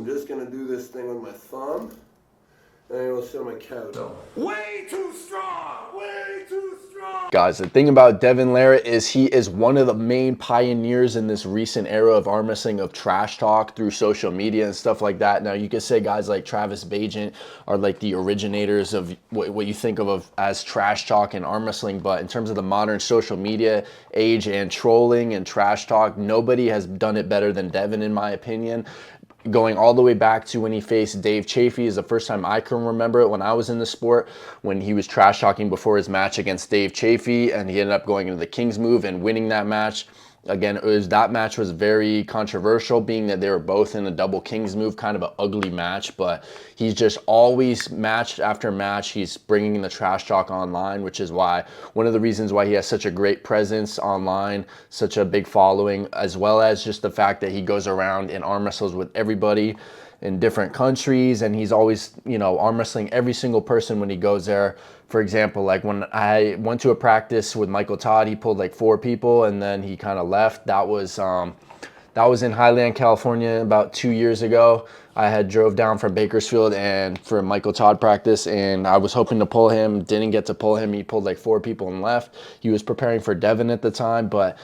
I'm just gonna do this thing with my thumb, and I'm gonna sit on my couch. Way too strong! Way too strong! Guys, the thing about Devin Larratt is he is one of the main pioneers in this recent era of arm wrestling, of trash talk through social media and stuff like that. Now, you could say guys like Travis Bajent are like the originators of what you think of as trash talk and arm wrestling, but in terms of the modern social media age and trolling and trash talk, nobody has done it better than Devin, in my opinion. Going all the way back to when he faced Dave Chafee is the first time I can remember it when I was in the sport, when he was trash talking before his match against Dave Chafee, and he ended up going into the King's move and winning that match. Again, that match was very controversial, being that they were both in a double King's move, kind of an ugly match, but he's just always, match after match, he's bringing the trash talk online, which is why, one of the reasons why he has such a great presence online, such a big following, as well as just the fact that he goes around and arm wrestles with everybody in different countries, and he's always, arm wrestling every single person when he goes there. For example, like when I went to a practice with Michael Todd, he pulled like 4 people and then he kind of left. That was in Highland, California about 2 years ago. I had drove down from Bakersfield and for Michael Todd practice, and I was hoping to pull him, didn't get to pull him. He pulled like 4 people and left. He was preparing for Devin at the time, but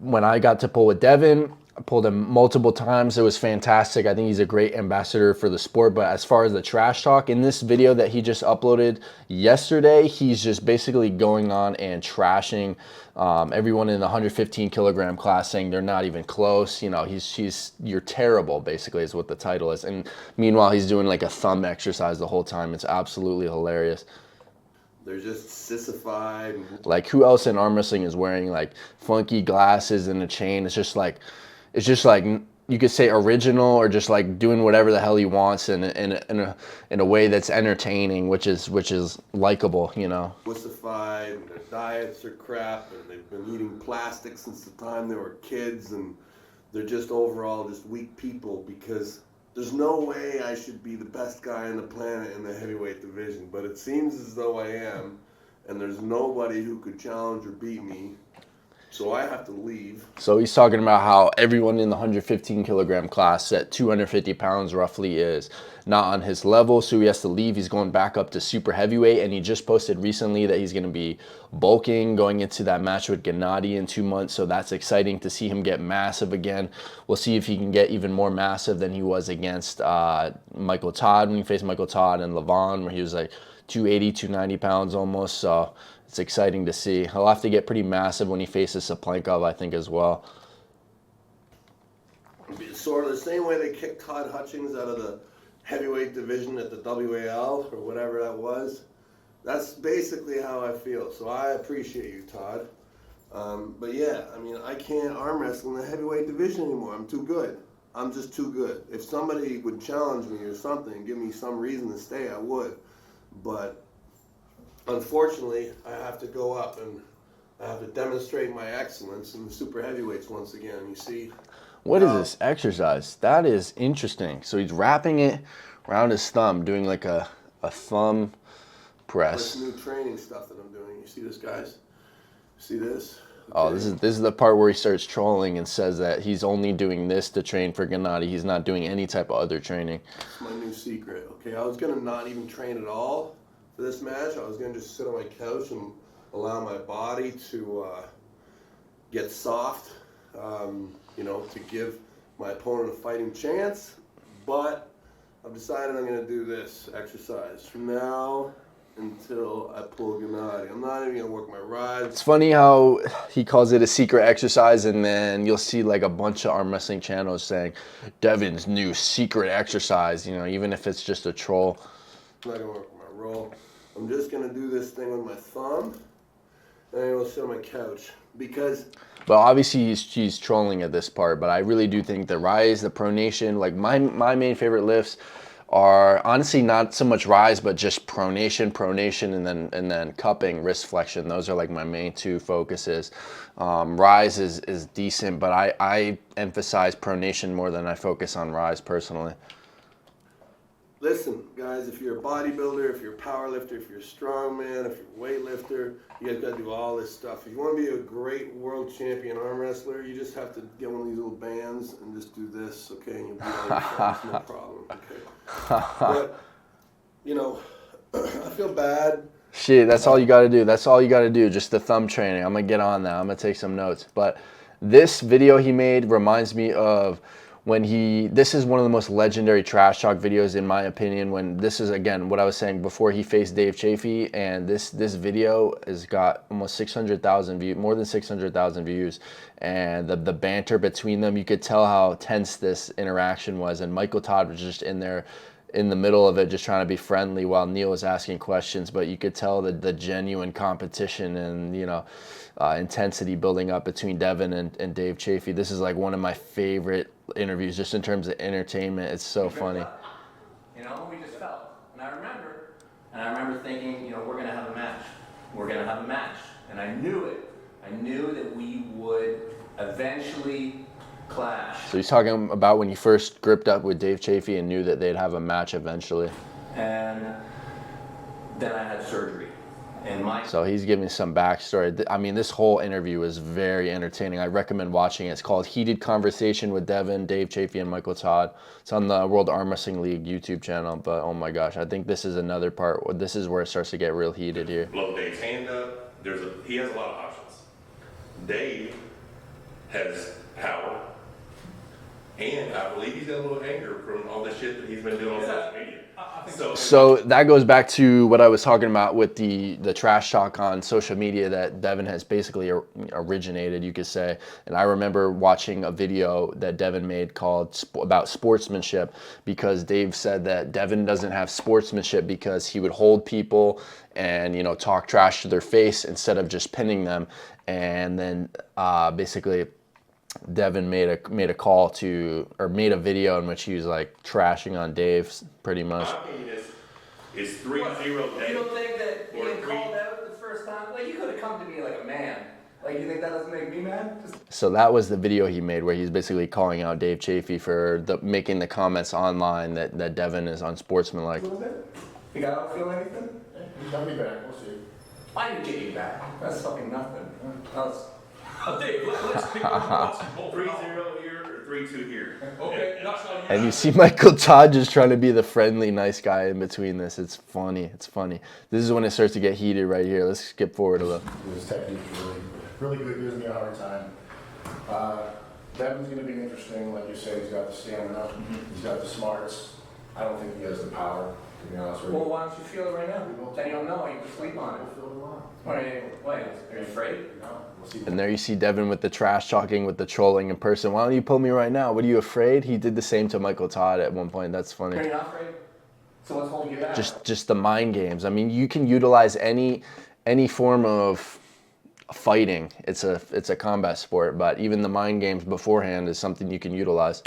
when I got to pull with Devin, I pulled him multiple times. It was fantastic. I think he's a great ambassador for the sport. But as far as the trash talk, in this video that he just uploaded yesterday, he's just basically going on and trashing everyone in the 115 kilogram class, saying they're not even close. You're terrible, basically, is what the title is. And meanwhile, he's doing like a thumb exercise the whole time. It's absolutely hilarious. They're just sissified. Like, who else in arm wrestling is wearing like funky glasses and a chain? It's just like you could say original, or just like doing whatever the hell he wants in a way that's entertaining, which is likable, Sissified, and their diets are crap, and they've been eating plastic since the time they were kids, and they're just overall just weak people, because there's no way I should be the best guy on the planet in the heavyweight division, but it seems as though I am, and there's nobody who could challenge or beat me, so I have to leave. So he's talking about how everyone in the 115 kilogram class at 250 pounds roughly is not on his level, so he has to leave. He's going back up to super heavyweight, and he just posted recently that he's going to be bulking going into that match with Gennady in 2 months, so that's exciting to see him get massive again. We'll see if he can get even more massive than he was against Michael Todd, when he faced Michael Todd and Levon, where he was like 280, 290 pounds almost, so it's exciting to see. He'll have to get pretty massive when he faces Saplankov, I think, as well. Sort of the same way they kicked Todd Hutchings out of the heavyweight division at the WAL, or whatever that was. That's basically how I feel, so I appreciate you, Todd. But yeah, I mean, I can't arm wrestle in the heavyweight division anymore. I'm too good. I'm just too good. If somebody would challenge me or something, give me some reason to stay, I would. But unfortunately, I have to go up and I have to demonstrate my excellence in the super heavyweights once again. You see? What is this exercise? That is interesting. So he's wrapping it around his thumb, doing like a thumb press. This new training stuff that I'm doing. You see this, guys? See this? Okay. Oh, this is the part where he starts trolling and says that he's only doing this to train for Gennady. He's not doing any type of other training. It's my new secret. Okay, I was gonna not even train at all for this match. I was gonna just sit on my couch and allow my body to get soft, to give my opponent a fighting chance. But I've decided I'm gonna do this exercise from now until I pull Gennady. I'm not even gonna work my rides. It's funny how he calls it a secret exercise, and then you'll see like a bunch of arm wrestling channels saying Devin's new secret exercise, even if it's just a troll. I'm not gonna work my roll. I'm just gonna do this thing with my thumb, and I'm gonna sit on my couch, because... But obviously he's trolling at this part, but I really do think the rise, the pronation, like my main favorite lifts are honestly not so much rise, but just pronation, and then cupping, wrist flexion. Those are like my main 2 focuses. Rise is decent, but I emphasize pronation more than I focus on rise personally. listen, guys, if you're a bodybuilder, if you're a powerlifter, if you're a strongman, if you're a weightlifter, you guys gotta do all this stuff. If you wanna be a great world champion arm wrestler, you just have to get one of these little bands and just do this, okay? And you'll be all your friends, no problem, okay? But, you know, I feel bad. Shit, that's all you got to do. That's all you got to do. Just the thumb training. I'm going to get on that. I'm going to take some notes. But this video he made reminds me of when this is one of the most legendary trash talk videos in my opinion, when this is, again, what I was saying before he faced Dave Chafee, and this video has got almost 600,000 views, more than 600,000 views, and the banter between them, you could tell how tense this interaction was, and Michael Todd was just in there in the middle of it, just trying to be friendly while Neil was asking questions, but you could tell the genuine competition and, you know, intensity building up between Devin and Dave Chafee. This is like one of my favorite interviews, just in terms of entertainment. It's so funny. You know, we just felt. And I remember thinking, you know, we're going to have a match. We're going to have a match. And I knew it. I knew that we would eventually clash. So he's talking about when he first gripped up with Dave Chafee and knew that they'd have a match eventually. And then I had surgery. So he's giving some backstory. I mean, this whole interview is very entertaining. I recommend watching it. It's called Heated Conversation with Devin, Dave Chafee, and Michael Todd. It's on the World Arm Wrestling League YouTube channel. But oh my gosh, I think this is another part. This is where it starts to get real heated here. Blow Dave's hand up. He has a lot of options. Dave has power, and I believe he's got a little anger from all the shit that he's been doing on social media. So that goes back to what I was talking about with the trash talk on social media that Devin has basically originated, you could say. And I remember watching a video that Devin made called about sportsmanship, because Dave said that Devin doesn't have sportsmanship because he would hold people and, you know, talk trash to their face instead of just pinning them. And then basically Devin made a call to, or made a video in which he was like trashing on Dave, pretty much. My opinion is 3-0 Dave. You don't think that being called out the first time, like, you could have come to me like a man. Like, you think that doesn't make me mad? So that was the video he made where he's basically calling out Dave Chafee for making the comments online that Devin is unsportsmanlike. A little bit? You guys don't feel anything? You got me back, we'll see. I didn't get you back. That's fucking nothing. Dave, let's pick up 3-0 here or 3-2 here. Okay, that's how you. And you see Michael Todd just trying to be the friendly, nice guy in between this. It's funny. It's funny. This is when it starts to get heated right here. Let's skip forward a little. His technique is really good, gives me a hard time. Devin's going to be interesting, like you said, he's got the stamina, he's got the smarts. I don't think he has the power, to be honest with you. Well, why don't you feel it right now? Then you'll know. You can sleep on it. We'll fill him out. Wait, are you afraid? No, we'll see. And there you see Devin with the trash talking, with the trolling in person. Why don't you pull me right now? What are you afraid? He did the same to Michael Todd at one point. That's funny. Are you not afraid? So what's holding you back? Just the mind games. I mean, you can utilize any form of fighting. It's a combat sport, but even the mind games beforehand is something you can utilize.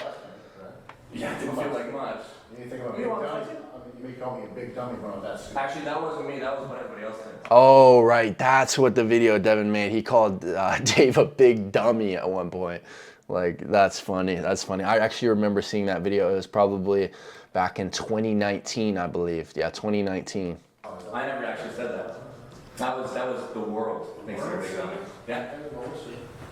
Yeah, it didn't feel like much. Anything about You big want to dummy? fight I mean, you may call me a big dummy, but that's... Actually, that wasn't me. That was what everybody else did. Oh, right. That's what the video Devin made. He called Dave a big dummy at one point. Like, that's funny. That's funny. I actually remember seeing that video. It was probably back in 2019, I believe. Yeah, 2019. I never actually said that. That was the world. Thanks for big dummy. Yeah.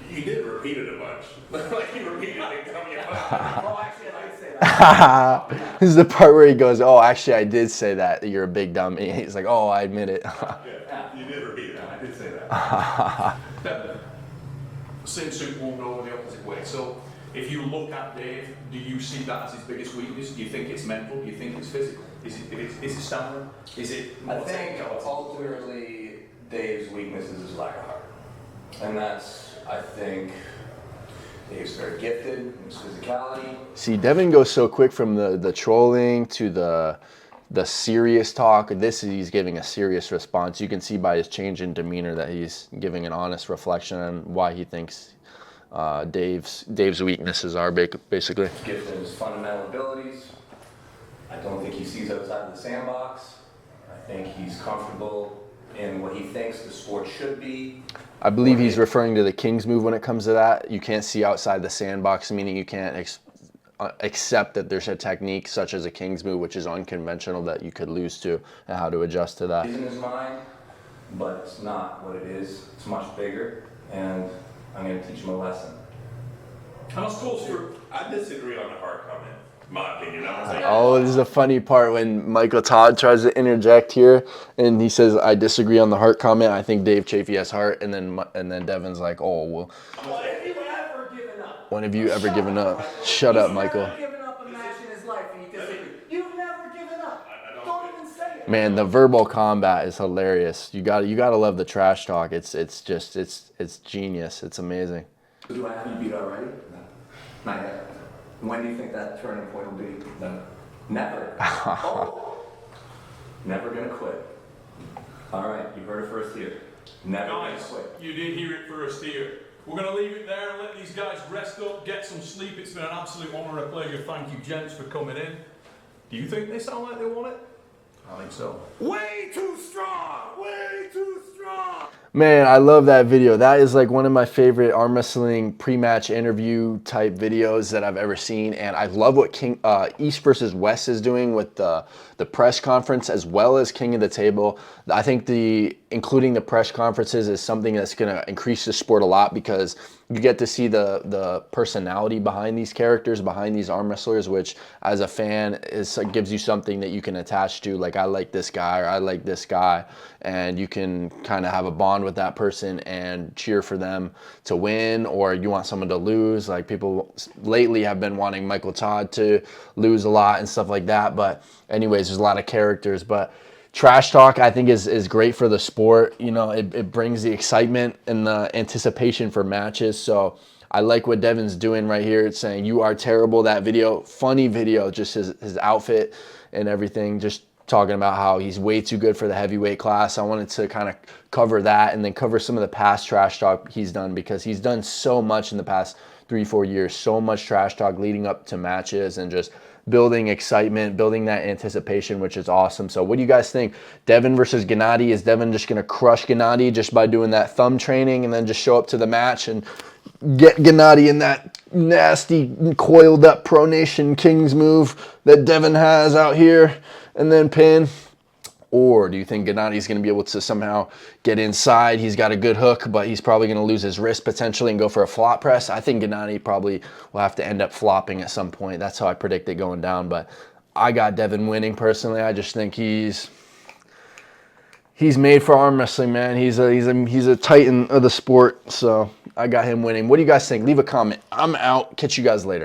You did repeat it a bunch. Like you repeated it, tell me about Oh, actually, I did say that. This is the part where he goes, "Oh, actually, I did say that. You're a big dummy." He's like, "Oh, I admit it." Yeah, you did repeat it. I did say that. Devin, the same suit won't go the opposite way. So if you look at Dave, do you see that as his biggest weakness? Do you think it's mental? Do you think it's physical? Is it stamina? Is it I more think technical? ultimately Dave's weakness is his lack of heart. And that's, I think, Dave's very gifted in his physicality. See, Devin goes so quick from the trolling to the serious talk. He's giving a serious response. You can see by his change in demeanor that he's giving an honest reflection on why he thinks Dave's weaknesses are basically. Gifted in his fundamental abilities. I don't think he sees outside of the sandbox. I think he's comfortable in what he thinks the sport should be. I believe he's referring to the King's move when it comes to that. You can't see outside the sandbox, meaning you can't accept that there's a technique such as a King's move, which is unconventional, that you could lose to, and how to adjust to that. It's in his mind, but it's not what it is. It's much bigger, and I'm going to teach him a lesson. And I suppose I disagree on the heart comment, my opinion. I don't think. Oh, this is a funny part when Michael Todd tries to interject here, and he says, "I disagree on the heart comment. I think Dave Chafee has heart," and then Devin's like, "Oh well." When have you ever given up? When have you ever given up? Shut up, Michael. He's never given up a match in his life, and you disagree. You've never given up. Don't even say it. Man, the verbal combat is hilarious. You got to love the trash talk. It's genius. It's amazing. Do I have you beat already? No. Not yet. When do you think that turning point will be? No. Never. Oh. Never gonna quit. All right, you heard it first here. Never gonna guys, quit. you did hear it first here. We're going to leave it there and let these guys rest up, get some sleep. It's been an absolute honour and a pleasure. Thank you, gents, for coming in. Do you think they sound like they want it? I think so. Way too strong! Way too strong! Man, I love that video. That is like one of my favorite arm wrestling pre-match interview type videos that I've ever seen. And I love what East versus West is doing with the press conference as well as King of the Table. I think including the press conferences is something that's going to increase the sport a lot, because you get to see the personality behind these characters, behind these arm wrestlers, which as a fan gives you something that you can attach to. Like, I like this guy, or I like this guy, and you can kind of have a bond with that person and cheer for them to win, or you want someone to lose. Like, people lately have been wanting Michael Todd to lose a lot and stuff like that. But anyways, there's a lot of characters. But Trash Talk, I think, is great for the sport. You know, it brings the excitement and the anticipation for matches. So I like what Devin's doing right here. It's saying, "You are terrible." That video, funny video, just his outfit and everything, just talking about how he's way too good for the heavyweight class. I wanted to kind of cover that and then cover some of the past trash talk he's done, because he's done so much in the past 3-4 years, so much trash talk leading up to matches and just building excitement, building that anticipation, which is awesome. So what do you guys think? Devin versus Gennady. Is Devin just going to crush Gennady just by doing that thumb training and then just show up to the match and get Gennady in that nasty coiled up pronation King's move that Devin has out here and then pin? Or do you think Gennady's going to be able to somehow get inside? He's got a good hook, but he's probably going to lose his wrist potentially and go for a flop press. I think Gennady probably will have to end up flopping at some point. That's how I predict it going down. But I got Devin winning personally. I just think he's made for arm wrestling, man. He's a titan of the sport. So I got him winning. What do you guys think? Leave a comment. I'm out. Catch you guys later.